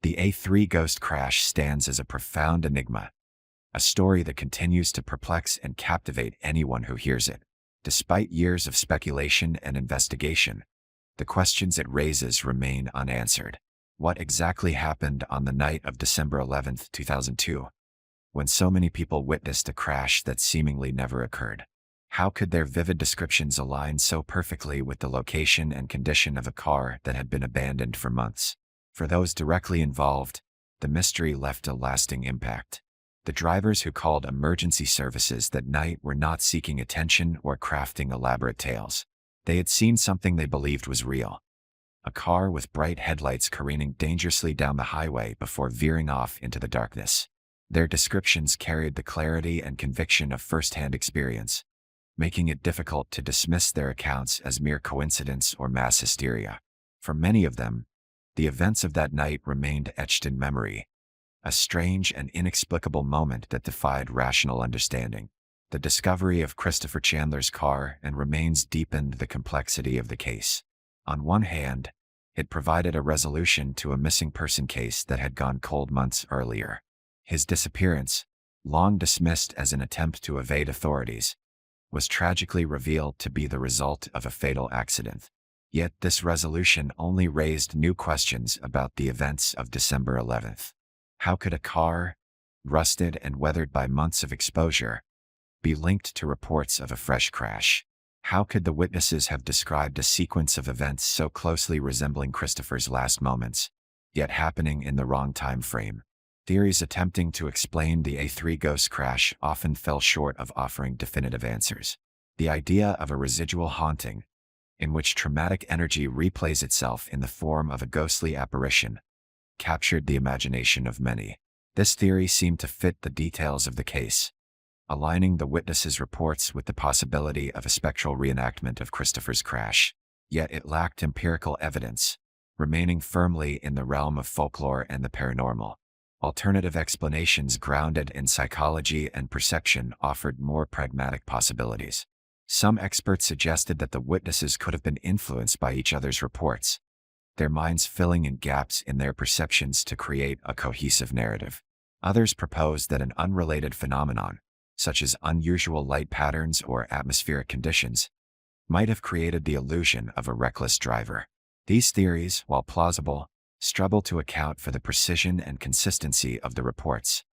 The A3 ghost crash stands as a profound enigma, a story that continues to perplex and captivate anyone who hears it. Despite years of speculation and investigation, the questions it raises remain unanswered. What exactly happened on the night of December 11, 2002, when so many people witnessed a crash that seemingly never occurred? How could their vivid descriptions align so perfectly with the location and condition of a car that had been abandoned for months? For those directly involved, the mystery left a lasting impact. The drivers who called emergency services that night were not seeking attention or crafting elaborate tales. They had seen something they believed was real: a car with bright headlights careening dangerously down the highway before veering off into the darkness. Their descriptions carried the clarity and conviction of first-hand experience, making it difficult to dismiss their accounts as mere coincidence or mass hysteria. For many of them, the events of that night remained etched in memory, a strange and inexplicable moment that defied rational understanding. The discovery of Christopher Chandler's car and remains deepened the complexity of the case. On one hand, it provided a resolution to a missing person case that had gone cold months earlier. His disappearance, long dismissed as an attempt to evade authorities, was tragically revealed to be the result of a fatal accident. Yet this resolution only raised new questions about the events of December 11th. How could a car, rusted and weathered by months of exposure, be linked to reports of a fresh crash? How could the witnesses have described a sequence of events so closely resembling Christopher's last moments, yet happening in the wrong time frame? Theories attempting to explain the A3 ghost crash often fell short of offering definitive answers. The idea of a residual haunting, in which traumatic energy replays itself in the form of a ghostly apparition, captured the imagination of many. This theory seemed to fit the details of the case, aligning the witnesses' reports with the possibility of a spectral reenactment of Christopher's crash. Yet it lacked empirical evidence, remaining firmly in the realm of folklore and the paranormal. Alternative explanations grounded in psychology and perception offered more pragmatic possibilities. Some experts suggested that the witnesses could have been influenced by each other's reports, their minds filling in gaps in their perceptions to create a cohesive narrative. Others proposed that an unrelated phenomenon, such as unusual light patterns or atmospheric conditions, might have created the illusion of a reckless driver. These theories, while plausible, struggle to account for the precision and consistency of the reports,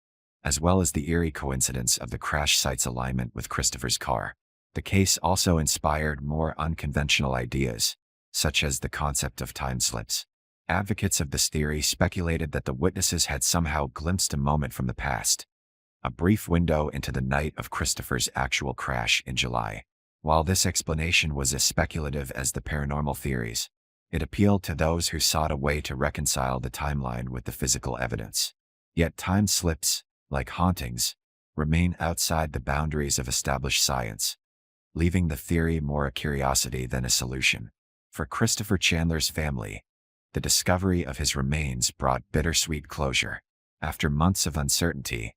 as well as the eerie coincidence of the crash site's alignment with Christopher's car. The case also inspired more unconventional ideas, such as the concept of time slips. Advocates of this theory speculated that the witnesses had somehow glimpsed a moment from the past, a brief window into the night of Christopher's actual crash in July. While this explanation was as speculative as the paranormal theories, it appealed to those who sought a way to reconcile the timeline with the physical evidence. Yet time slips, like hauntings, remain outside the boundaries of established science, leaving the theory more a curiosity than a solution. For Christopher Chandler's family, the discovery of his remains brought bittersweet closure. After months of uncertainty,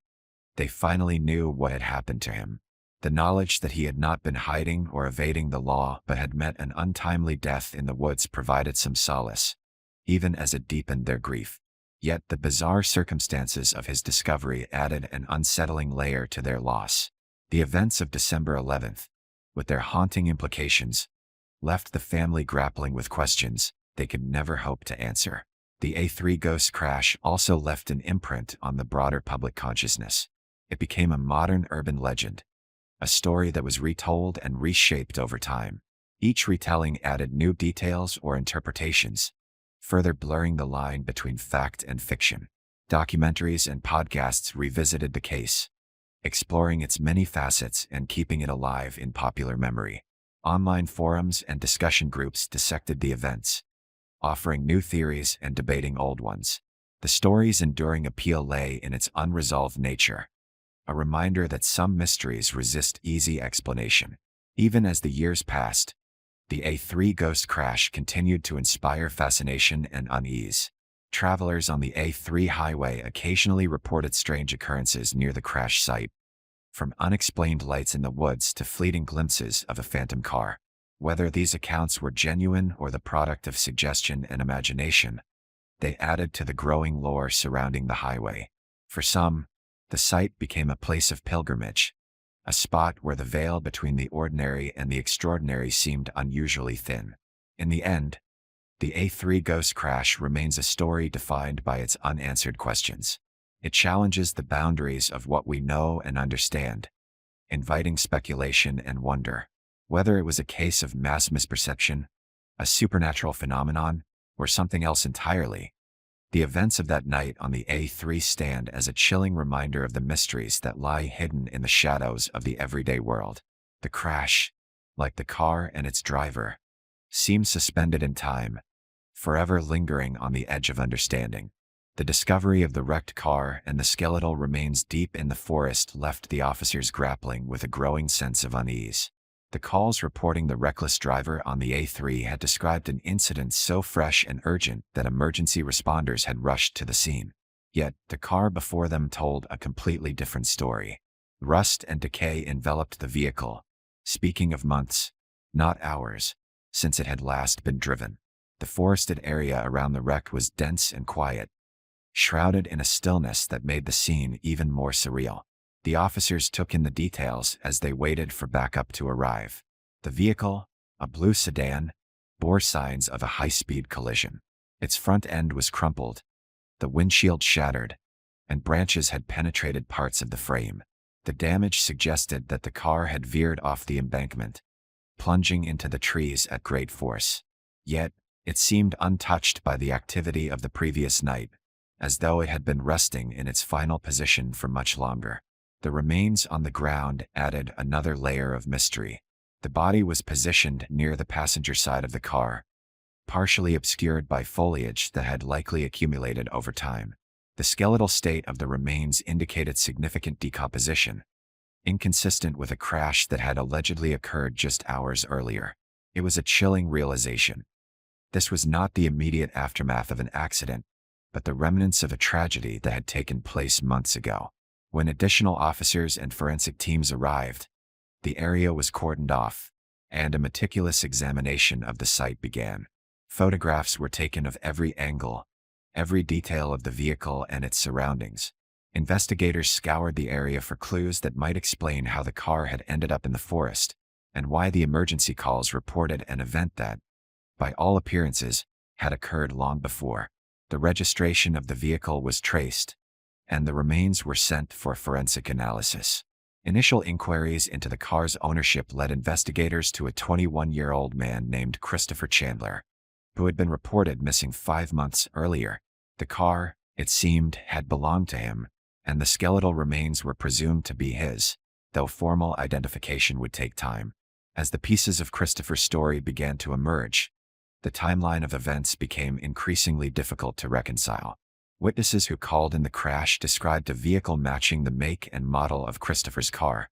they finally knew what had happened to him. The knowledge that he had not been hiding or evading the law but had met an untimely death in the woods provided some solace, even as it deepened their grief. Yet the bizarre circumstances of his discovery added an unsettling layer to their loss. The events of December 11th, with their haunting implications, left the family grappling with questions they could never hope to answer. The A3 ghost crash also left an imprint on the broader public consciousness. It became a modern urban legend, a story that was retold and reshaped over time. Each retelling added new details or interpretations, further blurring the line between fact and fiction. Documentaries and podcasts revisited the case, exploring its many facets and keeping it alive in popular memory. Online forums and discussion groups dissected the events, offering new theories and debating old ones. The story's enduring appeal lay in its unresolved nature, a reminder that some mysteries resist easy explanation. Even as the years passed, the A3 ghost crash continued to inspire fascination and unease. Travelers on the A3 highway occasionally reported strange occurrences near the crash site, from unexplained lights in the woods to fleeting glimpses of a phantom car. Whether these accounts were genuine or the product of suggestion and imagination, They added to the growing lore surrounding the highway. For some, the site became a place of pilgrimage, a spot where the veil between the ordinary and the extraordinary seemed unusually thin. In the end, the A3 ghost crash remains a story defined by its unanswered questions. It challenges the boundaries of what we know and understand, inviting speculation and wonder. Whether it was a case of mass misperception, a supernatural phenomenon, or something else entirely, the events of that night on the A3 stand as a chilling reminder of the mysteries that lie hidden in the shadows of the everyday world. The crash, like the car and its driver, seemed suspended in time, forever lingering on the edge of understanding. The discovery of the wrecked car and the skeletal remains deep in the forest left the officers grappling with a growing sense of unease. The calls reporting the reckless driver on the A3 had described an incident so fresh and urgent that emergency responders had rushed to the scene. Yet, the car before them told a completely different story. Rust and decay enveloped the vehicle, speaking of months, not hours, since it had last been driven. The forested area around the wreck was dense and quiet, shrouded in a stillness that made the scene even more surreal. The officers took in the details as they waited for backup to arrive. The vehicle, a blue sedan, bore signs of a high-speed collision. Its front end was crumpled, the windshield shattered, and branches had penetrated parts of the frame. The damage suggested that the car had veered off the embankment, plunging into the trees at great force. Yet, it seemed untouched by the activity of the previous night, as though it had been resting in its final position for much longer. The remains on the ground added another layer of mystery. The body was positioned near the passenger side of the car, partially obscured by foliage that had likely accumulated over time. The skeletal state of the remains indicated significant decomposition, inconsistent with a crash that had allegedly occurred just hours earlier. It was a chilling realization. This was not the immediate aftermath of an accident, but the remnants of a tragedy that had taken place months ago. When additional officers and forensic teams arrived, the area was cordoned off, and a meticulous examination of the site began. Photographs were taken of every angle, every detail of the vehicle and its surroundings. Investigators scoured the area for clues that might explain how the car had ended up in the forest, and why the emergency calls reported an event that, by all appearances, had occurred long before. The registration of the vehicle was traced, and the remains were sent for forensic analysis. Initial inquiries into the car's ownership led investigators to a 21-year-old man named Christopher Chandler, who had been reported missing 5 months earlier. The car, it seemed, had belonged to him, and the skeletal remains were presumed to be his, though formal identification would take time. As the pieces of Christopher's story began to emerge, the timeline of events became increasingly difficult to reconcile. Witnesses who called in the crash described a vehicle matching the make and model of Christopher's car,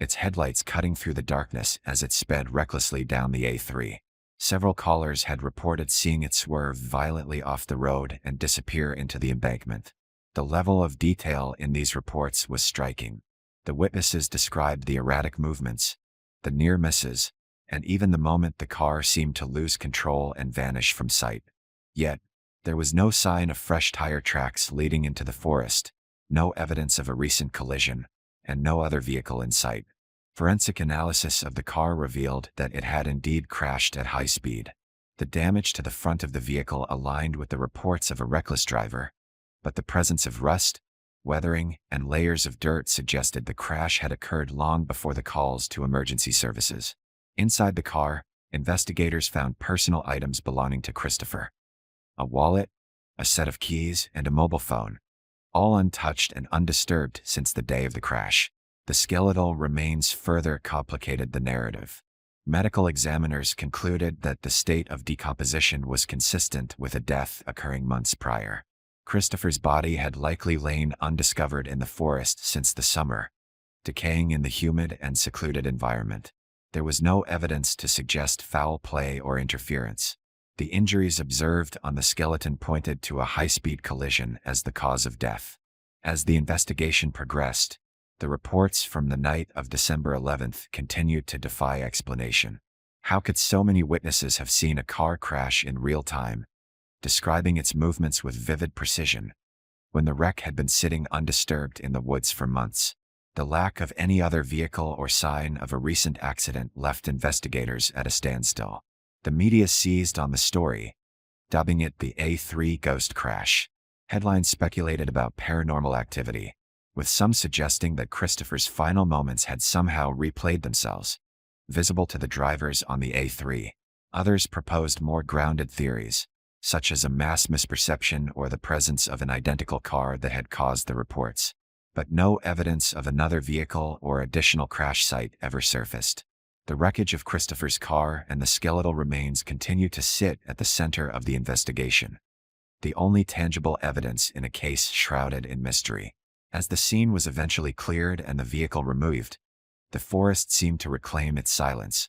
its headlights cutting through the darkness as it sped recklessly down the A3. Several callers had reported seeing it swerve violently off the road and disappear into the embankment. The level of detail in these reports was striking. The witnesses described the erratic movements, the near misses, and even the moment the car seemed to lose control and vanish from sight. Yet, there was no sign of fresh tire tracks leading into the forest, no evidence of a recent collision, and no other vehicle in sight. Forensic analysis of the car revealed that it had indeed crashed at high speed. The damage to the front of the vehicle aligned with the reports of a reckless driver, but the presence of rust, weathering, and layers of dirt suggested the crash had occurred long before the calls to emergency services. Inside the car, investigators found personal items belonging to Christopher: a wallet, a set of keys, and a mobile phone, all untouched and undisturbed since the day of the crash. The skeletal remains further complicated the narrative. Medical examiners concluded that the state of decomposition was consistent with a death occurring months prior. Christopher's body had likely lain undiscovered in the forest since the summer, decaying in the humid and secluded environment. There was no evidence to suggest foul play or interference. The injuries observed on the skeleton pointed to a high-speed collision as the cause of death. As the investigation progressed, the reports from the night of December 11th continued to defy explanation. How could so many witnesses have seen a car crash in real time, describing its movements with vivid precision. When the wreck had been sitting undisturbed in the woods for months, the lack of any other vehicle or sign of a recent accident left investigators at a standstill. The media seized on the story, dubbing it the A3 ghost crash. Headlines speculated about paranormal activity, with some suggesting that Christopher's final moments had somehow replayed themselves, visible to the drivers on the A3. Others proposed more grounded theories, such as a mass misperception or the presence of an identical car that had caused the reports. But no evidence of another vehicle or additional crash site ever surfaced. The wreckage of Christopher's car and the skeletal remains continue to sit at the center of the investigation, the only tangible evidence in a case shrouded in mystery. As the scene was eventually cleared and the vehicle removed, the forest seemed to reclaim its silence,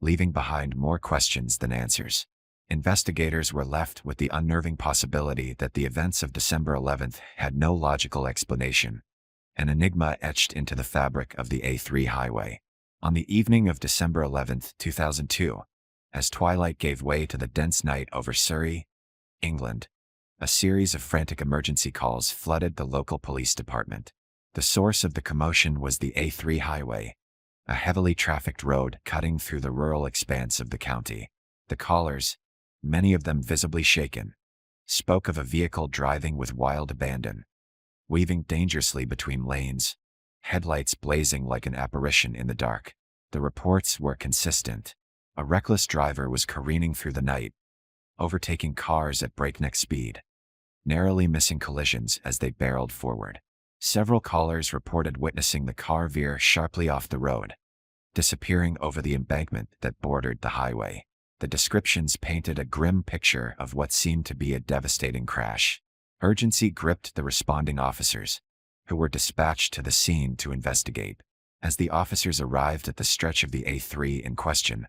leaving behind more questions than answers. Investigators were left with the unnerving possibility that the events of December 11th had no logical explanation, an enigma etched into the fabric of the A3 highway. On the evening of December 11, 2002, as twilight gave way to the dense night over Surrey, England, a series of frantic emergency calls flooded the local police department. The source of the commotion was the A3 highway, a heavily trafficked road cutting through the rural expanse of the county. The callers, many of them visibly shaken, spoke of a vehicle driving with wild abandon, weaving dangerously between lanes, headlights blazing like an apparition in the dark. The reports were consistent. A reckless driver was careening through the night, overtaking cars at breakneck speed, narrowly missing collisions as they barreled forward. Several callers reported witnessing the car veer sharply off the road, disappearing over the embankment that bordered the highway. The descriptions painted a grim picture of what seemed to be a devastating crash. Urgency gripped the responding officers, who were dispatched to the scene to investigate. As the officers arrived at the stretch of the A3 in question,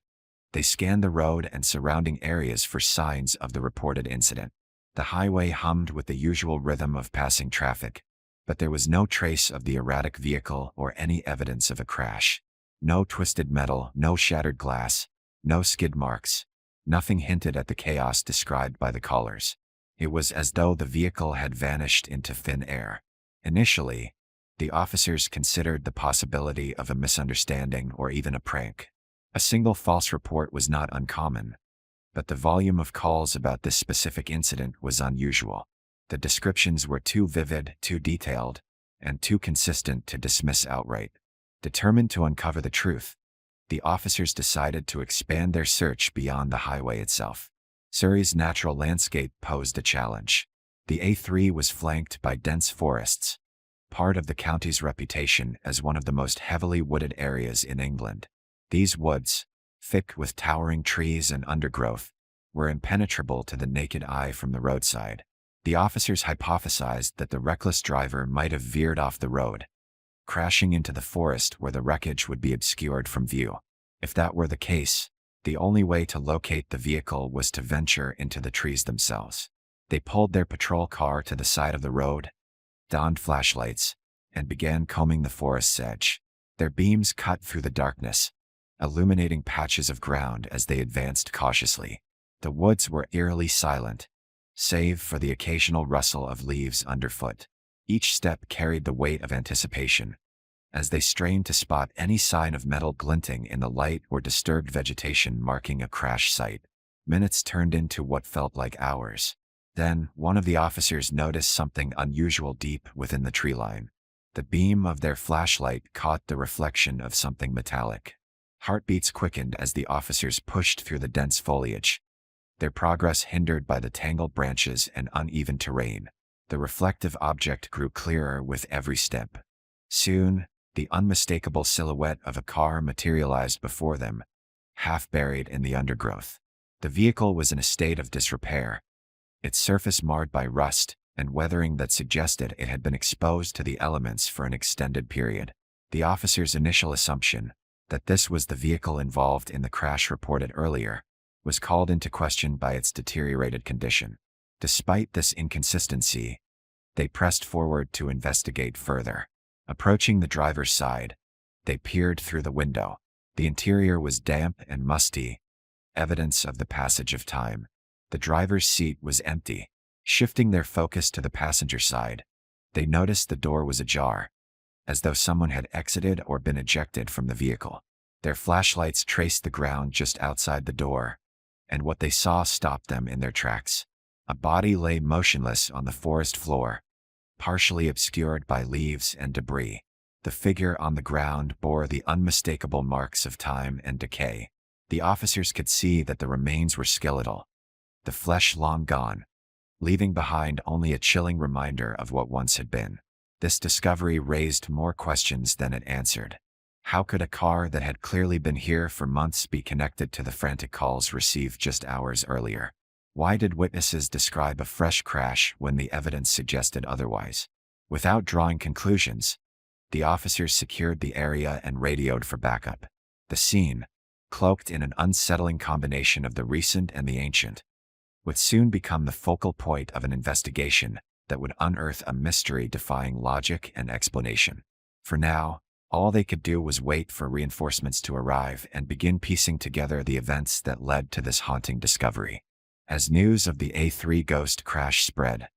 they scanned the road and surrounding areas for signs of the reported incident. The highway hummed with the usual rhythm of passing traffic, but there was no trace of the erratic vehicle or any evidence of a crash. No twisted metal, no shattered glass, no skid marks. Nothing hinted at the chaos described by the callers. It was as though the vehicle had vanished into thin air. Initially, the officers considered the possibility of a misunderstanding or even a prank. A single false report was not uncommon, but the volume of calls about this specific incident was unusual. The descriptions were too vivid, too detailed, and too consistent to dismiss outright. Determined to uncover the truth, the officers decided to expand their search beyond the highway itself. Surrey's natural landscape posed a challenge. The A3 was flanked by dense forests, part of the county's reputation as one of the most heavily wooded areas in England. These woods, thick with towering trees and undergrowth, were impenetrable to the naked eye from the roadside. The officers hypothesized that the reckless driver might have veered off the road, crashing into the forest where the wreckage would be obscured from view. If that were the case, the only way to locate the vehicle was to venture into the trees themselves. They pulled their patrol car to the side of the road, donned flashlights, and began combing the forest's edge. Their beams cut through the darkness, illuminating patches of ground as they advanced cautiously. The woods were eerily silent, save for the occasional rustle of leaves underfoot. Each step carried the weight of anticipation, as they strained to spot any sign of metal glinting in the light or disturbed vegetation marking a crash site. Minutes turned into what felt like hours. Then, one of the officers noticed something unusual deep within the tree line. The beam of their flashlight caught the reflection of something metallic. Heartbeats quickened as the officers pushed through the dense foliage, their progress hindered by the tangled branches and uneven terrain. The reflective object grew clearer with every step. Soon, the unmistakable silhouette of a car materialized before them, half buried in the undergrowth. The vehicle was in a state of disrepair, its surface marred by rust and weathering that suggested it had been exposed to the elements for an extended period. The officer's initial assumption, that this was the vehicle involved in the crash reported earlier, was called into question by its deteriorated condition. Despite this inconsistency, they pressed forward to investigate further. Approaching the driver's side, they peered through the window. The interior was damp and musty, evidence of the passage of time. The driver's seat was empty. Shifting their focus to the passenger side, they noticed the door was ajar, as though someone had exited or been ejected from the vehicle. Their flashlights traced the ground just outside the door, and what they saw stopped them in their tracks. A body lay motionless on the forest floor, partially obscured by leaves and debris. The figure on the ground bore the unmistakable marks of time and decay. The officers could see that the remains were skeletal, the flesh long gone, leaving behind only a chilling reminder of what once had been. This discovery raised more questions than it answered. How could a car that had clearly been here for months be connected to the frantic calls received just hours earlier? Why did witnesses describe a fresh crash when the evidence suggested otherwise? Without drawing conclusions, the officers secured the area and radioed for backup. The scene, cloaked in an unsettling combination of the recent and the ancient, would soon become the focal point of an investigation that would unearth a mystery defying logic and explanation. For now, all they could do was wait for reinforcements to arrive and begin piecing together the events that led to this haunting discovery. As news of the A3 ghost crash spread,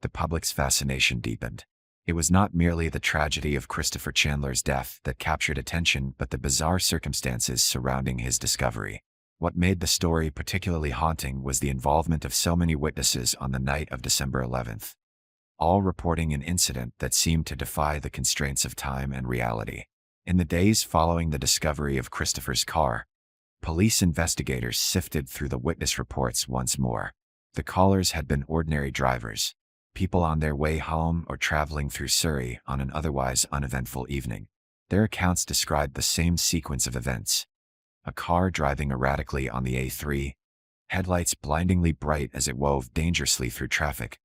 the public's fascination deepened. It was not merely the tragedy of Christopher Chandler's death that captured attention, but the bizarre circumstances surrounding his discovery. What made the story particularly haunting was the involvement of so many witnesses on the night of December 11th, all reporting an incident that seemed to defy the constraints of time and reality. In the days following the discovery of Christopher's car, police investigators sifted through the witness reports once more. The callers had been ordinary drivers, people on their way home or traveling through Surrey on an otherwise uneventful evening. Their accounts described the same sequence of events. A car driving erratically on the A3, headlights blindingly bright as it wove dangerously through traffic,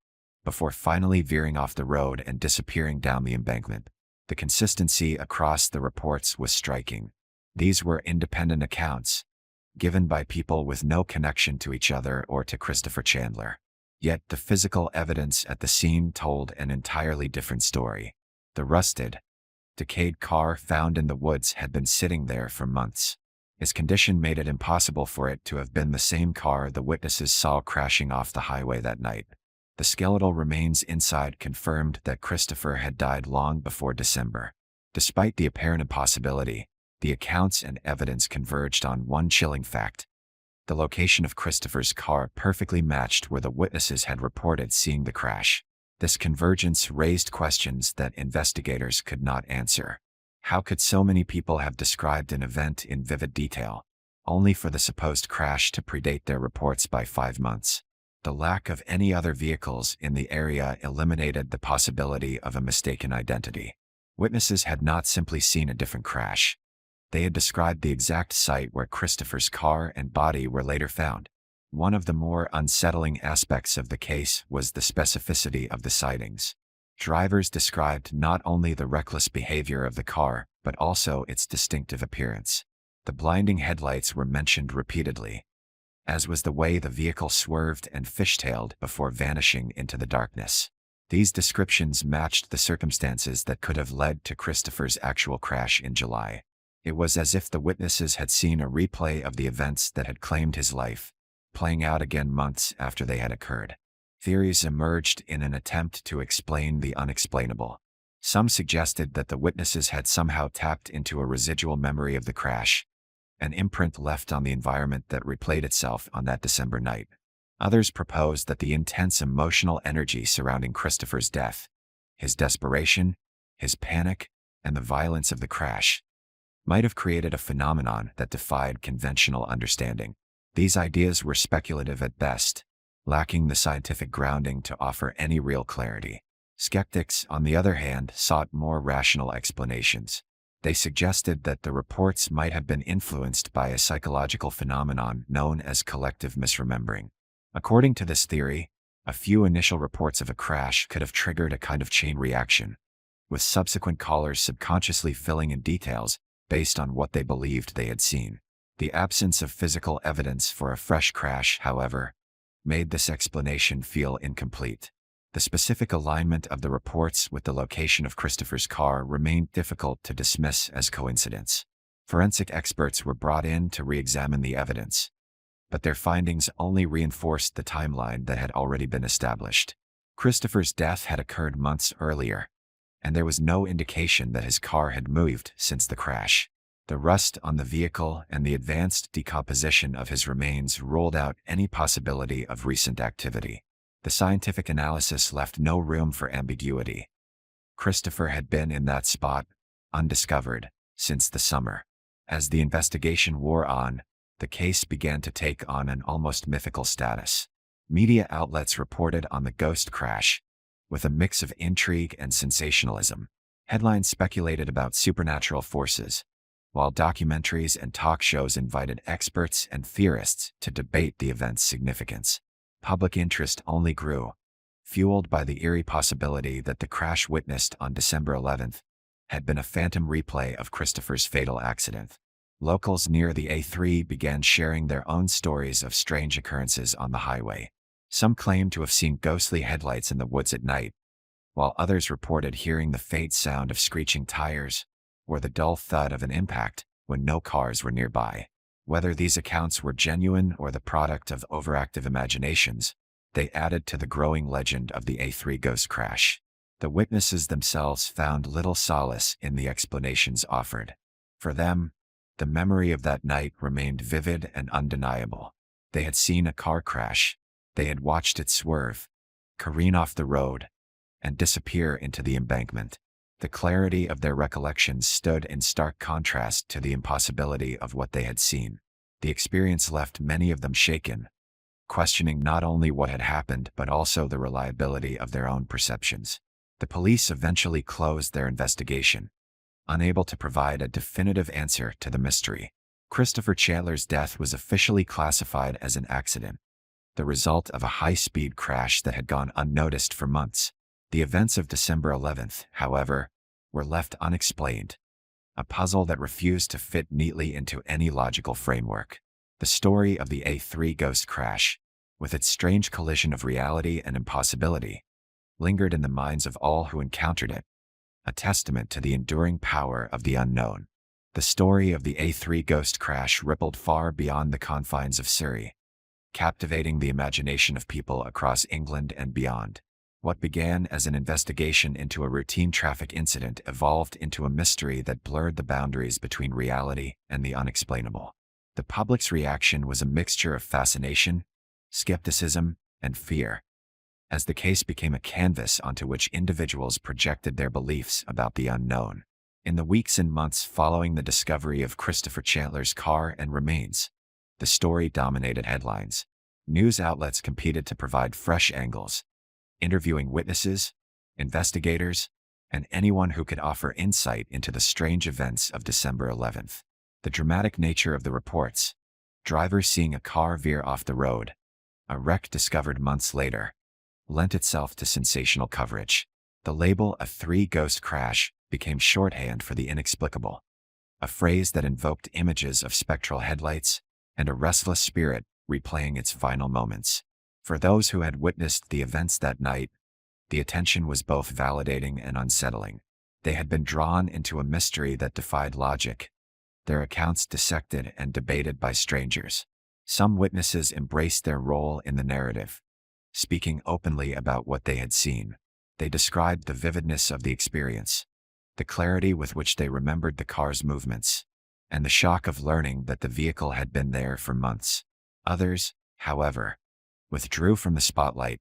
before finally veering off the road and disappearing down the embankment. The consistency across the reports was striking. These were independent accounts, given by people with no connection to each other or to Christopher Chandler. Yet the physical evidence at the scene told an entirely different story. The rusted, decayed car found in the woods had been sitting there for months. Its condition made it impossible for it to have been the same car the witnesses saw crashing off the highway that night. The skeletal remains inside confirmed that Christopher had died long before December. Despite the apparent impossibility, the accounts and evidence converged on one chilling fact. The location of Christopher's car perfectly matched where the witnesses had reported seeing the crash. This convergence raised questions that investigators could not answer. How could so many people have described an event in vivid detail, only for the supposed crash to predate their reports by 5 months? The lack of any other vehicles in the area eliminated the possibility of a mistaken identity. Witnesses had not simply seen a different crash. They had described the exact site where Christopher's car and body were later found. One of the more unsettling aspects of the case was the specificity of the sightings. Drivers described not only the reckless behavior of the car, but also its distinctive appearance. The blinding headlights were mentioned repeatedly, as was the way the vehicle swerved and fishtailed before vanishing into the darkness. These descriptions matched the circumstances that could have led to Christopher's actual crash in July. It was as if the witnesses had seen a replay of the events that had claimed his life, playing out again months after they had occurred. Theories emerged in an attempt to explain the unexplainable. Some suggested that the witnesses had somehow tapped into a residual memory of the crash, an imprint left on the environment that replayed itself on that December night. Others proposed that the intense emotional energy surrounding Christopher's death, his desperation, his panic, and the violence of the crash, might have created a phenomenon that defied conventional understanding. These ideas were speculative at best, lacking the scientific grounding to offer any real clarity. Skeptics, on the other hand, sought more rational explanations. They suggested that the reports might have been influenced by a psychological phenomenon known as collective misremembering. According to this theory, a few initial reports of a crash could have triggered a kind of chain reaction, with subsequent callers subconsciously filling in details based on what they believed they had seen. The absence of physical evidence for a fresh crash, however, made this explanation feel incomplete. The specific alignment of the reports with the location of Christopher's car remained difficult to dismiss as coincidence. Forensic experts were brought in to re-examine the evidence, but their findings only reinforced the timeline that had already been established. Christopher's death had occurred months earlier, and there was no indication that his car had moved since the crash. The rust on the vehicle and the advanced decomposition of his remains ruled out any possibility of recent activity. The scientific analysis left no room for ambiguity. Christopher had been in that spot, undiscovered, since the summer. As the investigation wore on, the case began to take on an almost mythical status. Media outlets reported on the ghost crash, with a mix of intrigue and sensationalism. Headlines speculated about supernatural forces, while documentaries and talk shows invited experts and theorists to debate the event's significance. Public interest only grew, fueled by the eerie possibility that the crash witnessed on December 11th had been a phantom replay of Christopher's fatal accident. Locals near the A3 began sharing their own stories of strange occurrences on the highway. Some claimed to have seen ghostly headlights in the woods at night, while others reported hearing the faint sound of screeching tires or the dull thud of an impact when no cars were nearby. Whether these accounts were genuine or the product of overactive imaginations, they added to the growing legend of the A3 ghost crash. The witnesses themselves found little solace in the explanations offered. For them, the memory of that night remained vivid and undeniable. They had seen a car crash. They had watched it swerve, careen off the road, and disappear into the embankment. The clarity of their recollections stood in stark contrast to the impossibility of what they had seen. The experience left many of them shaken, questioning not only what had happened but also the reliability of their own perceptions. The police eventually closed their investigation, unable to provide a definitive answer to the mystery. Christopher Chandler's death was officially classified as an accident, the result of a high-speed crash that had gone unnoticed for months. The events of December 11th, however, were left unexplained, a puzzle that refused to fit neatly into any logical framework. The story of the A3 ghost crash, with its strange collision of reality and impossibility, lingered in the minds of all who encountered it, a testament to the enduring power of the unknown. The story of the A3 ghost crash rippled far beyond the confines of Surrey, captivating the imagination of people across England and beyond. What began as an investigation into a routine traffic incident evolved into a mystery that blurred the boundaries between reality and the unexplainable. The public's reaction was a mixture of fascination, skepticism, and fear, as the case became a canvas onto which individuals projected their beliefs about the unknown. In the weeks and months following the discovery of Christopher Chandler's car and remains, the story dominated headlines. News outlets competed to provide fresh angles, interviewing witnesses, investigators, and anyone who could offer insight into the strange events of December 11th. The dramatic nature of the reports, drivers seeing a car veer off the road, a wreck discovered months later, lent itself to sensational coverage. The label "A3 ghost crash" became shorthand for the inexplicable, a phrase that invoked images of spectral headlights and a restless spirit replaying its final moments. For those who had witnessed the events that night, the attention was both validating and unsettling. They had been drawn into a mystery that defied logic, their accounts dissected and debated by strangers. Some witnesses embraced their role in the narrative, speaking openly about what they had seen. They described the vividness of the experience, the clarity with which they remembered the car's movements, and the shock of learning that the vehicle had been there for months. Others, however, withdrew from the spotlight,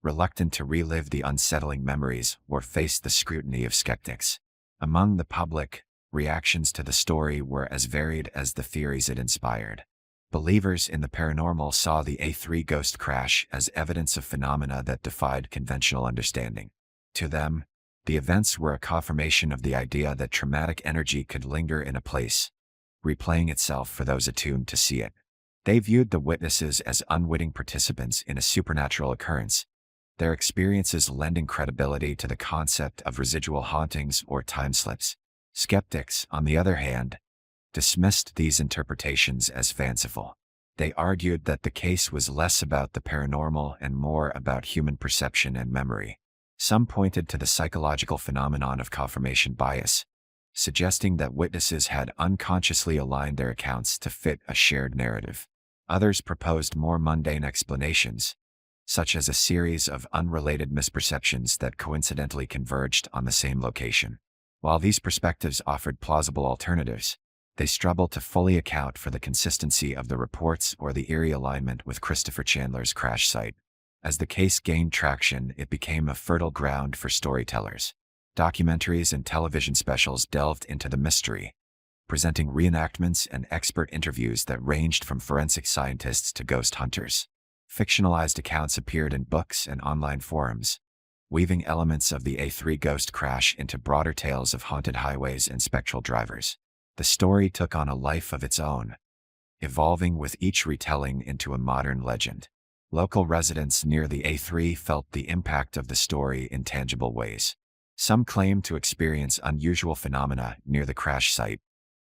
reluctant to relive the unsettling memories or face the scrutiny of skeptics. Among the public, reactions to the story were as varied as the theories it inspired. Believers in the paranormal saw the A3 ghost crash as evidence of phenomena that defied conventional understanding. To them, the events were a confirmation of the idea that traumatic energy could linger in a place, replaying itself for those attuned to see it. They viewed the witnesses as unwitting participants in a supernatural occurrence, their experiences lending credibility to the concept of residual hauntings or time slips. Skeptics, on the other hand, dismissed these interpretations as fanciful. They argued that the case was less about the paranormal and more about human perception and memory. Some pointed to the psychological phenomenon of confirmation bias, suggesting that witnesses had unconsciously aligned their accounts to fit a shared narrative. Others proposed more mundane explanations, such as a series of unrelated misperceptions that coincidentally converged on the same location. While these perspectives offered plausible alternatives, they struggled to fully account for the consistency of the reports or the eerie alignment with Christopher Chandler's crash site. As the case gained traction, it became a fertile ground for storytellers. Documentaries and television specials delved into the mystery, presenting reenactments and expert interviews that ranged from forensic scientists to ghost hunters. Fictionalized accounts appeared in books and online forums, weaving elements of the A3 ghost crash into broader tales of haunted highways and spectral drivers. The story took on a life of its own, evolving with each retelling into a modern legend. Local residents near the A3 felt the impact of the story in tangible ways. Some claimed to experience unusual phenomena near the crash site,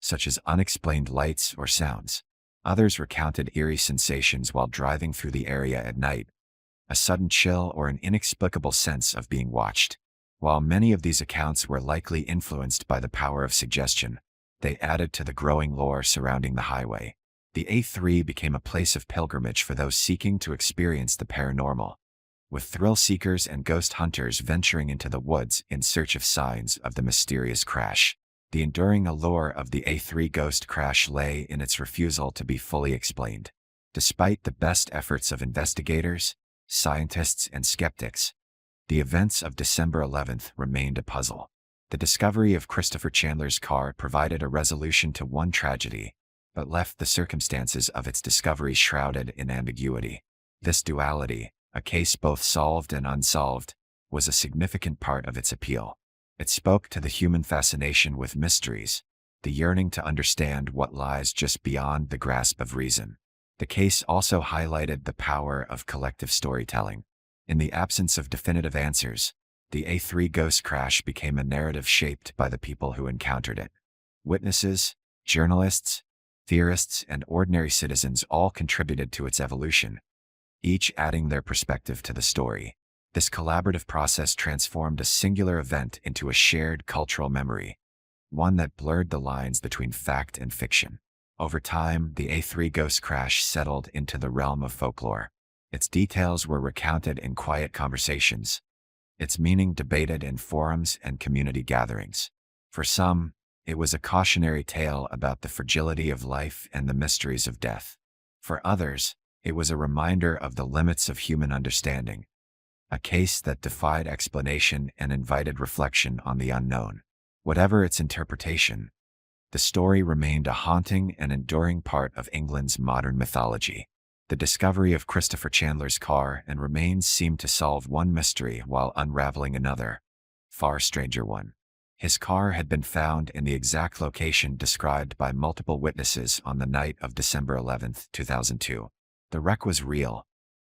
such as unexplained lights or sounds. Others recounted eerie sensations while driving through the area at night, a sudden chill or an inexplicable sense of being watched. While many of these accounts were likely influenced by the power of suggestion, they added to the growing lore surrounding the highway. The A3 became a place of pilgrimage for those seeking to experience the paranormal, with thrill seekers and ghost hunters venturing into the woods in search of signs of the mysterious crash. The enduring allure of the A3 ghost crash lay in its refusal to be fully explained. Despite the best efforts of investigators, scientists, and skeptics, the events of December 11th remained a puzzle. The discovery of Christopher Chandler's car provided a resolution to one tragedy, but left the circumstances of its discovery shrouded in ambiguity. This duality, a case both solved and unsolved, was a significant part of its appeal. It spoke to the human fascination with mysteries, the yearning to understand what lies just beyond the grasp of reason. The case also highlighted the power of collective storytelling. In the absence of definitive answers, the A3 ghost crash became a narrative shaped by the people who encountered it. Witnesses, journalists, theorists, and ordinary citizens all contributed to its evolution, each adding their perspective to the story. This collaborative process transformed a singular event into a shared cultural memory, one that blurred the lines between fact and fiction. Over time, the A3 ghost crash settled into the realm of folklore. Its details were recounted in quiet conversations, its meaning debated in forums and community gatherings. For some, it was a cautionary tale about the fragility of life and the mysteries of death. For others, it was a reminder of the limits of human understanding, a case that defied explanation and invited reflection on the unknown. Whatever its interpretation, the story remained a haunting and enduring part of England's modern mythology. The discovery of Christopher Chandler's car and remains seemed to solve one mystery while unraveling another, far stranger one. His car had been found in the exact location described by multiple witnesses on the night of December 11, 2002. The wreck was real,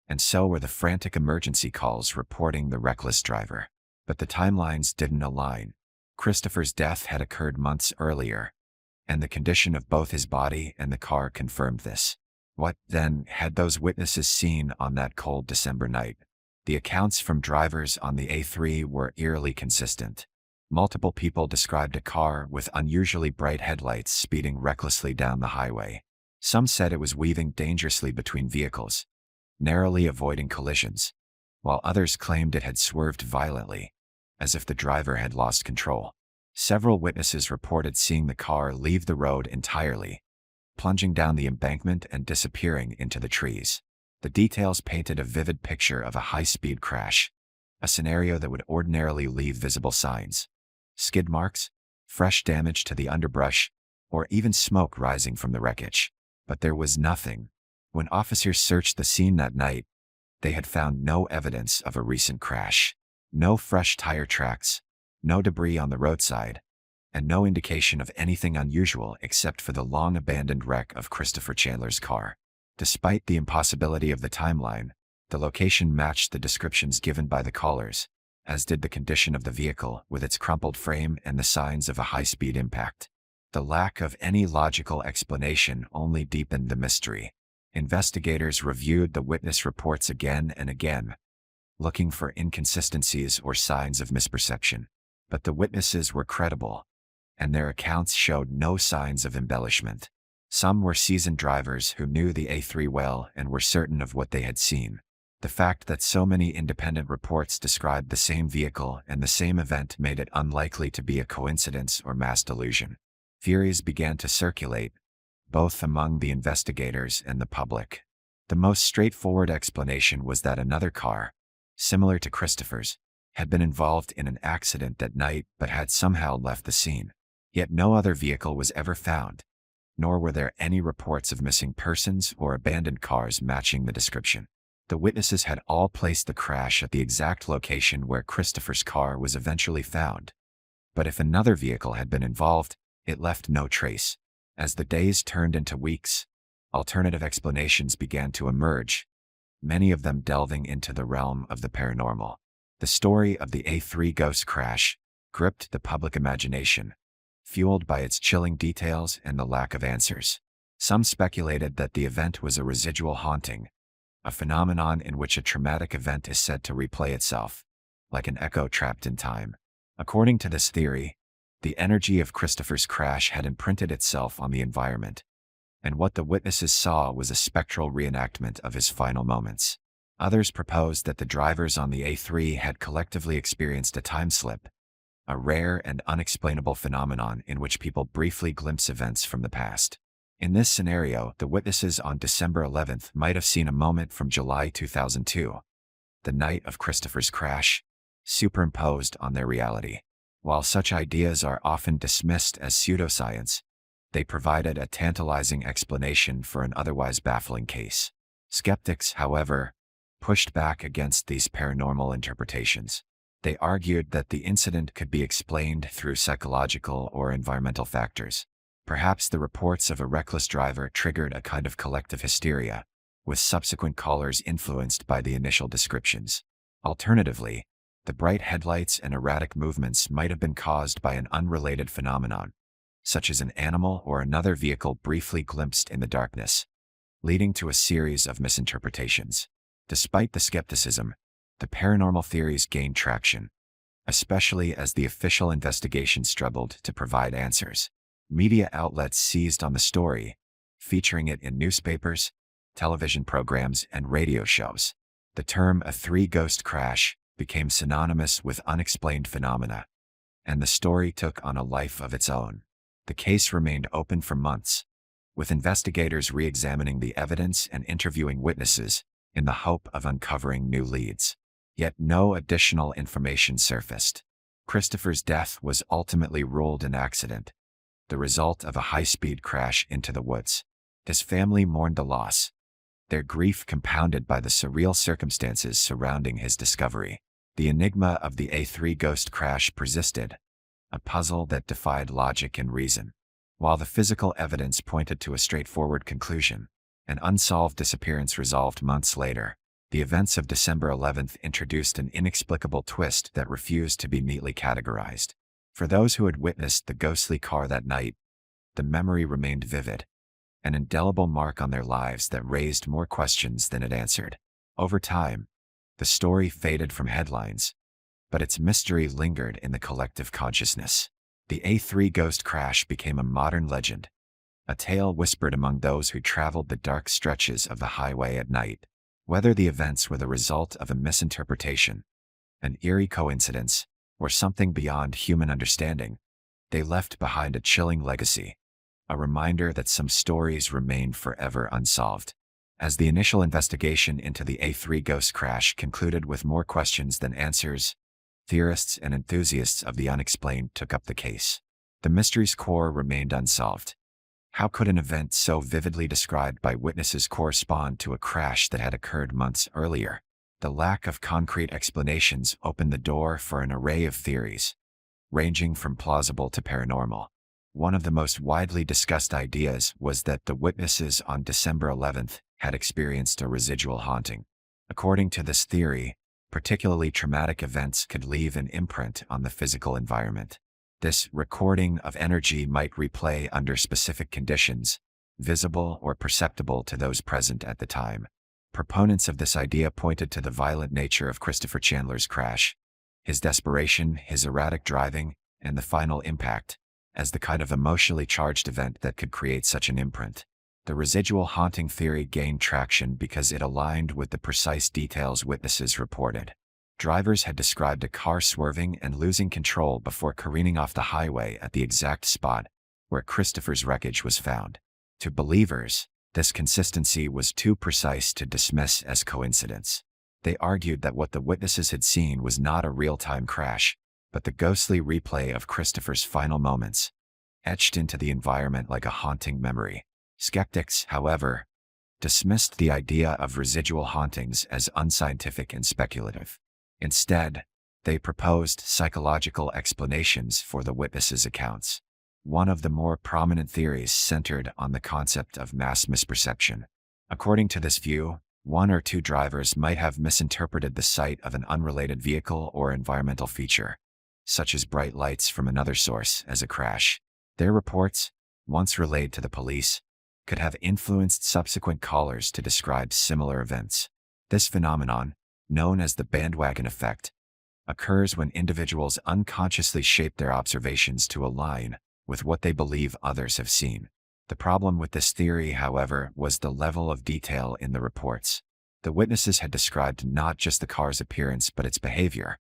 and so were the frantic emergency calls reporting the reckless driver. But the timelines didn't align. Christopher's death had occurred months earlier, and the condition of both his body and the car confirmed this. What, then, had those witnesses seen on that cold December night? The accounts from drivers on the A3 were eerily consistent. Multiple people described a car with unusually bright headlights speeding recklessly down the highway. Some said it was weaving dangerously between vehicles, narrowly avoiding collisions, while others claimed it had swerved violently, as if the driver had lost control. Several witnesses reported seeing the car leave the road entirely, plunging down the embankment and disappearing into the trees. The details painted a vivid picture of a high-speed crash, a scenario that would ordinarily leave visible signs: skid marks, fresh damage to the underbrush, or even smoke rising from the wreckage. But there was nothing. When officers searched the scene that night, they had found no evidence of a recent crash. No fresh tire tracks, no debris on the roadside, and no indication of anything unusual except for the long-abandoned wreck of Christopher Chandler's car. Despite the impossibility of the timeline, the location matched the descriptions given by the callers, as did the condition of the vehicle with its crumpled frame and the signs of a high-speed impact. The lack of any logical explanation only deepened the mystery. Investigators reviewed the witness reports again and again, looking for inconsistencies or signs of misperception. But the witnesses were credible, and their accounts showed no signs of embellishment. Some were seasoned drivers who knew the A3 well and were certain of what they had seen. The fact that so many independent reports described the same vehicle and the same event made it unlikely to be a coincidence or mass delusion. Theories began to circulate, both among the investigators and the public. The most straightforward explanation was that another car, similar to Christopher's, had been involved in an accident that night but had somehow left the scene. Yet no other vehicle was ever found, nor were there any reports of missing persons or abandoned cars matching the description. The witnesses had all placed the crash at the exact location where Christopher's car was eventually found. But if another vehicle had been involved, it left no trace. As the days turned into weeks, alternative explanations began to emerge, many of them delving into the realm of the paranormal. The story of the A3 ghost crash gripped the public imagination, fueled by its chilling details and the lack of answers. Some speculated that the event was a residual haunting, a phenomenon in which a traumatic event is said to replay itself, like an echo trapped in time. According to this theory, the energy of Christopher's crash had imprinted itself on the environment, and what the witnesses saw was a spectral reenactment of his final moments. Others proposed that the drivers on the A3 had collectively experienced a time slip, a rare and unexplainable phenomenon in which people briefly glimpse events from the past. In this scenario, the witnesses on December 11th might have seen a moment from July 2002, the night of Christopher's crash, superimposed on their reality. While such ideas are often dismissed as pseudoscience, they provided a tantalizing explanation for an otherwise baffling case. Skeptics, however, pushed back against these paranormal interpretations. They argued that the incident could be explained through psychological or environmental factors. Perhaps the reports of a reckless driver triggered a kind of collective hysteria, with subsequent callers influenced by the initial descriptions. Alternatively, the bright headlights and erratic movements might have been caused by an unrelated phenomenon, such as an animal or another vehicle briefly glimpsed in the darkness, leading to a series of misinterpretations. Despite the skepticism, the paranormal theories gained traction, especially as the official investigation struggled to provide answers. Media outlets seized on the story, featuring it in newspapers, television programs, and radio shows. The term "A3 ghost crash" became synonymous with unexplained phenomena, and the story took on a life of its own. The case remained open for months, with investigators re-examining the evidence and interviewing witnesses in the hope of uncovering new leads. Yet no additional information surfaced. Christopher's death was ultimately ruled an accident, the result of a high-speed crash into the woods. His family mourned the loss, their grief compounded by the surreal circumstances surrounding his discovery. The enigma of the A3 ghost crash persisted, a puzzle that defied logic and reason. While the physical evidence pointed to a straightforward conclusion, an unsolved disappearance resolved months later. The events of December 11th introduced an inexplicable twist that refused to be neatly categorized. For those who had witnessed the ghostly car that night, the memory remained vivid, an indelible mark on their lives that raised more questions than it answered. Over time, the story faded from headlines, but its mystery lingered in the collective consciousness. The A3 ghost crash became a modern legend, a tale whispered among those who traveled the dark stretches of the highway at night. Whether the events were the result of a misinterpretation, an eerie coincidence, or something beyond human understanding, they left behind a chilling legacy, a reminder that some stories remain forever unsolved. As the initial investigation into the A3 ghost crash concluded with more questions than answers, theorists and enthusiasts of the unexplained took up the case. The mystery's core remained unsolved. How could an event so vividly described by witnesses correspond to a crash that had occurred months earlier? The lack of concrete explanations opened the door for an array of theories, ranging from plausible to paranormal. One of the most widely discussed ideas was that the witnesses on December 11th had experienced a residual haunting. According to this theory, particularly traumatic events could leave an imprint on the physical environment. This recording of energy might replay under specific conditions, visible or perceptible to those present at the time. Proponents of this idea pointed to the violent nature of Christopher Chandler's crash, his desperation, his erratic driving, and the final impact, as the kind of emotionally charged event that could create such an imprint. The residual haunting theory gained traction because it aligned with the precise details witnesses reported. Drivers had described a car swerving and losing control before careening off the highway at the exact spot where Christopher's wreckage was found. To believers, this consistency was too precise to dismiss as coincidence. They argued that what the witnesses had seen was not a real-time crash, but the ghostly replay of Christopher's final moments, etched into the environment like a haunting memory. Skeptics, however, dismissed the idea of residual hauntings as unscientific and speculative. Instead, they proposed psychological explanations for the witnesses' accounts. One of the more prominent theories centered on the concept of mass misperception. According to this view, one or two drivers might have misinterpreted the sight of an unrelated vehicle or environmental feature, such as bright lights from another source, as a crash. Their reports, once relayed to the police, could have influenced subsequent callers to describe similar events. This phenomenon, known as the bandwagon effect, occurs when individuals unconsciously shape their observations to align with what they believe others have seen. The problem with this theory, however, was the level of detail in the reports. The witnesses had described not just the car's appearance but its behavior,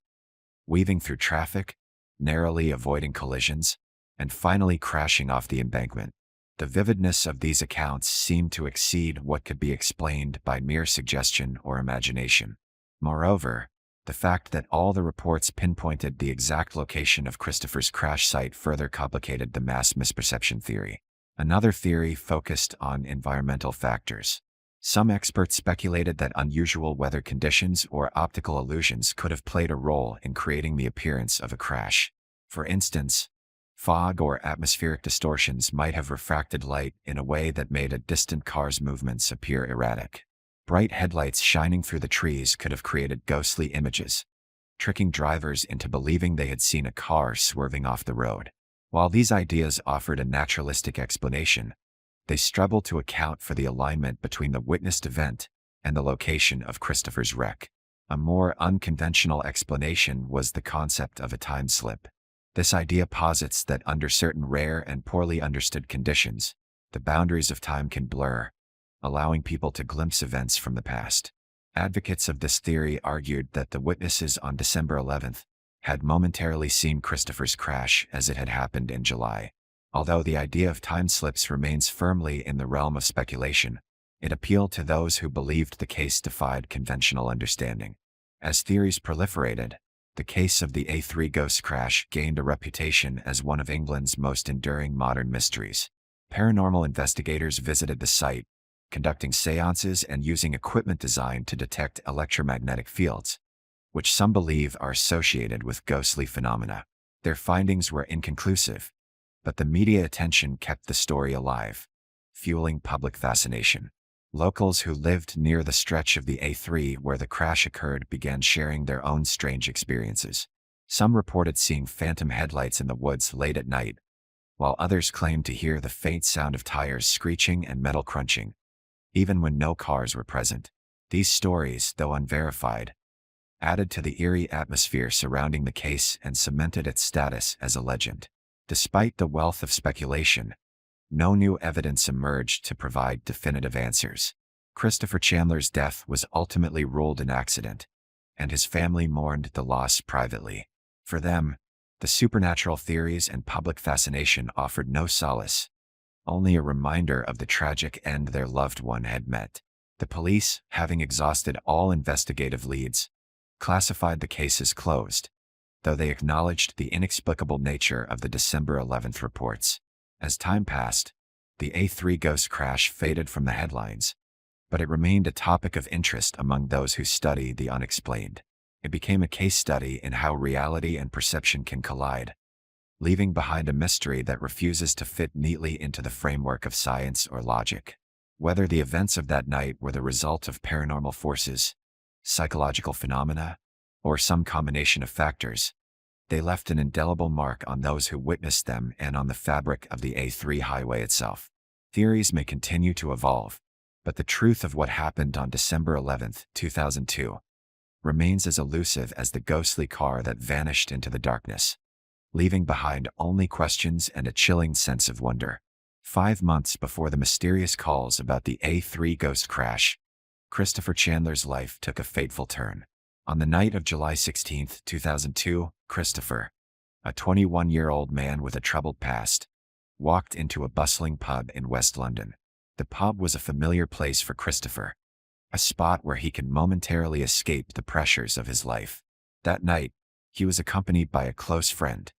weaving through traffic, narrowly avoiding collisions, and finally crashing off the embankment. The vividness of these accounts seemed to exceed what could be explained by mere suggestion or imagination. Moreover, the fact that all the reports pinpointed the exact location of Christopher's crash site further complicated the mass misperception theory. Another theory focused on environmental factors. Some experts speculated that unusual weather conditions or optical illusions could have played a role in creating the appearance of a crash. For instance, fog or atmospheric distortions might have refracted light in a way that made a distant car's movements appear erratic. Bright headlights shining through the trees could have created ghostly images, tricking drivers into believing they had seen a car swerving off the road. While these ideas offered a naturalistic explanation, they struggled to account for the alignment between the witnessed event and the location of Christopher's wreck. A more unconventional explanation was the concept of a time slip. This idea posits that under certain rare and poorly understood conditions, the boundaries of time can blur, allowing people to glimpse events from the past. Advocates of this theory argued that the witnesses on December 11th had momentarily seen Christopher's crash as it had happened in July. Although the idea of time slips remains firmly in the realm of speculation, it appealed to those who believed the case defied conventional understanding. As theories proliferated, the case of the A3 ghost crash gained a reputation as one of England's most enduring modern mysteries. Paranormal investigators visited the site, conducting seances and using equipment designed to detect electromagnetic fields, which some believe are associated with ghostly phenomena. Their findings were inconclusive, but the media attention kept the story alive, fueling public fascination. Locals who lived near the stretch of the A3 where the crash occurred began sharing their own strange experiences. Some reported seeing phantom headlights in the woods late at night, while others claimed to hear the faint sound of tires screeching and metal crunching, even when no cars were present. These stories, though unverified, added to the eerie atmosphere surrounding the case and cemented its status as a legend. Despite the wealth of speculation, no new evidence emerged to provide definitive answers. Christopher Chandler's death was ultimately ruled an accident, and his family mourned the loss privately. For them, the supernatural theories and public fascination offered no solace, only a reminder of the tragic end their loved one had met. The police, having exhausted all investigative leads, classified the case as closed, though they acknowledged the inexplicable nature of the December 11th reports. As time passed, the A3 ghost crash faded from the headlines, but it remained a topic of interest among those who study the unexplained. It became a case study in how reality and perception can collide, leaving behind a mystery that refuses to fit neatly into the framework of science or logic. Whether the events of that night were the result of paranormal forces, psychological phenomena, or some combination of factors, they left an indelible mark on those who witnessed them and on the fabric of the A3 highway itself. Theories may continue to evolve, but the truth of what happened on December 11, 2002, remains as elusive as the ghostly car that vanished into the darkness, leaving behind only questions and a chilling sense of wonder. 5 months before the mysterious calls about the A3 ghost crash, Christopher Chandler's life took a fateful turn. On the night of July 16, 2002, Christopher, a 21-year-old man with a troubled past, walked into a bustling pub in West London. The pub was a familiar place for Christopher, a spot where he could momentarily escape the pressures of his life. That night, he was accompanied by a close friend,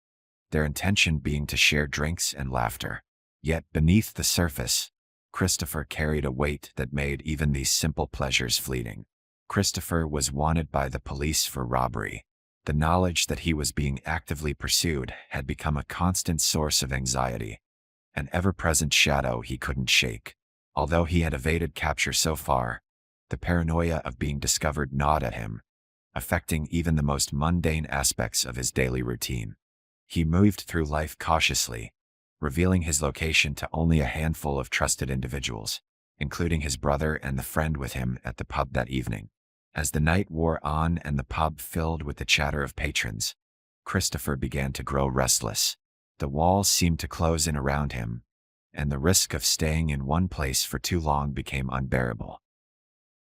their intention being to share drinks and laughter. Yet beneath the surface, Christopher carried a weight that made even these simple pleasures fleeting. Christopher was wanted by the police for robbery. The knowledge that he was being actively pursued had become a constant source of anxiety, an ever-present shadow he couldn't shake. Although he had evaded capture so far, the paranoia of being discovered gnawed at him, affecting even the most mundane aspects of his daily routine. He moved through life cautiously, revealing his location to only a handful of trusted individuals, including his brother and the friend with him at the pub that evening. As the night wore on and the pub filled with the chatter of patrons, Christopher began to grow restless. The walls seemed to close in around him, and the risk of staying in one place for too long became unbearable.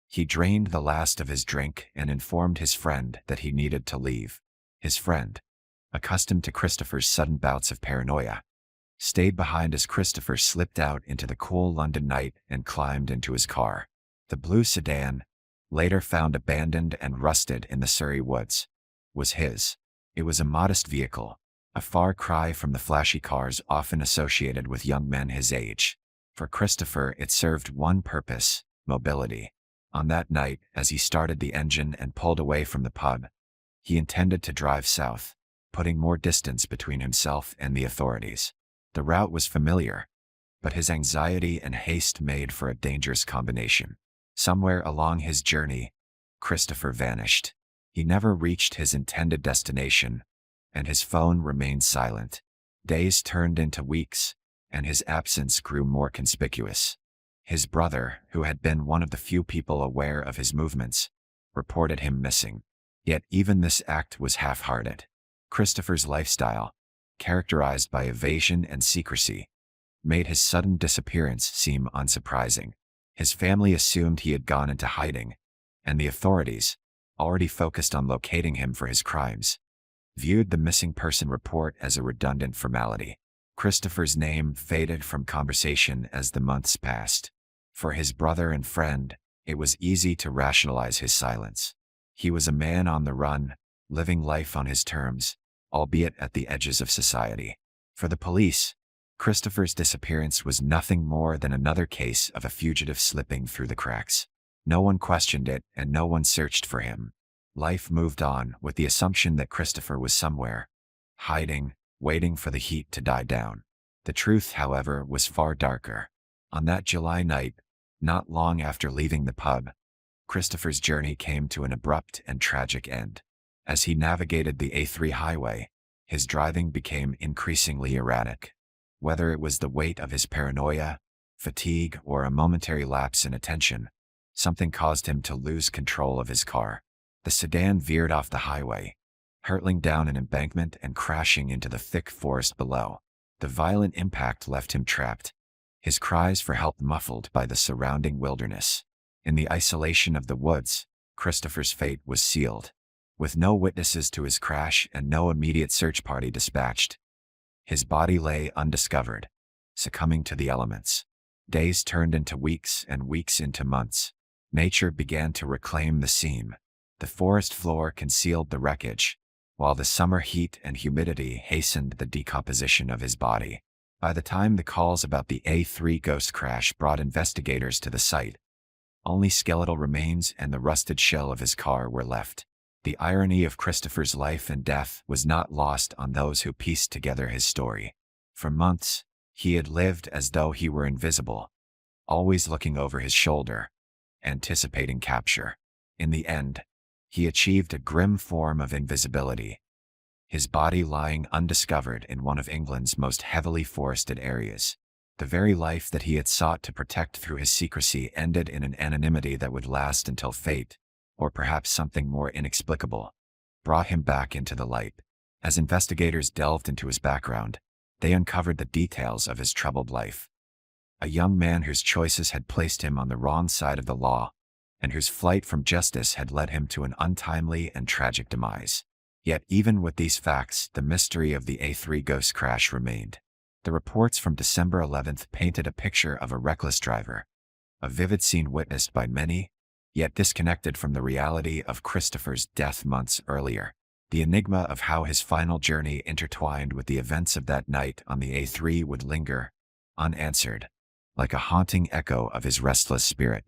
He drained the last of his drink and informed his friend that he needed to leave. His friend, accustomed to Christopher's sudden bouts of paranoia, stayed behind as Christopher slipped out into the cool London night and climbed into his car. The blue sedan, later found abandoned and rusted in the Surrey woods, was his. It was a modest vehicle, a far cry from the flashy cars often associated with young men his age. For Christopher, it served one purpose: mobility. On that night, as he started the engine and pulled away from the pub, he intended to drive south, putting more distance between himself and the authorities. The route was familiar, but his anxiety and haste made for a dangerous combination. Somewhere along his journey, Christopher vanished. He never reached his intended destination, and his phone remained silent. Days turned into weeks, and his absence grew more conspicuous. His brother, who had been one of the few people aware of his movements, reported him missing. Yet even this act was half-hearted. Christopher's lifestyle, characterized by evasion and secrecy, made his sudden disappearance seem unsurprising. His family assumed he had gone into hiding, and the authorities, already focused on locating him for his crimes, viewed the missing person report as a redundant formality. Christopher's name faded from conversation as the months passed. For his brother and friend, it was easy to rationalize his silence. He was a man on the run, living life on his terms, albeit at the edges of society. For the police, Christopher's disappearance was nothing more than another case of a fugitive slipping through the cracks. No one questioned it, and no one searched for him. Life moved on with the assumption that Christopher was somewhere, hiding, waiting for the heat to die down. The truth, however, was far darker. On that July night, not long after leaving the pub, Christopher's journey came to an abrupt and tragic end. As he navigated the A3 highway, his driving became increasingly erratic. Whether it was the weight of his paranoia, fatigue, or a momentary lapse in attention, something caused him to lose control of his car. The sedan veered off the highway, hurtling down an embankment and crashing into the thick forest below. The violent impact left him trapped, his cries for help muffled by the surrounding wilderness. In the isolation of the woods, Christopher's fate was sealed. With no witnesses to his crash and no immediate search party dispatched, his body lay undiscovered, succumbing to the elements. Days turned into weeks and weeks into months. Nature began to reclaim the scene. The forest floor concealed the wreckage, while the summer heat and humidity hastened the decomposition of his body. By the time the calls about the A3 ghost crash brought investigators to the site, only skeletal remains and the rusted shell of his car were left. The irony of Christopher's life and death was not lost on those who pieced together his story. For months, he had lived as though he were invisible, always looking over his shoulder, anticipating capture. In the end, he achieved a grim form of invisibility, his body lying undiscovered in one of England's most heavily forested areas. The very life that he had sought to protect through his secrecy ended in an anonymity that would last until fate, or perhaps something more inexplicable, brought him back into the light. As investigators delved into his background, they uncovered the details of his troubled life. a young man whose choices had placed him on the wrong side of the law, and whose flight from justice had led him to an untimely and tragic demise. Yet even with these facts, the mystery of the A3 ghost crash remained. The reports from December 11th painted a picture of a reckless driver, a vivid scene witnessed by many, yet disconnected from the reality of Christopher's death months earlier. The enigma of how his final journey intertwined with the events of that night on the A3 would linger, unanswered, like a haunting echo of his restless spirit.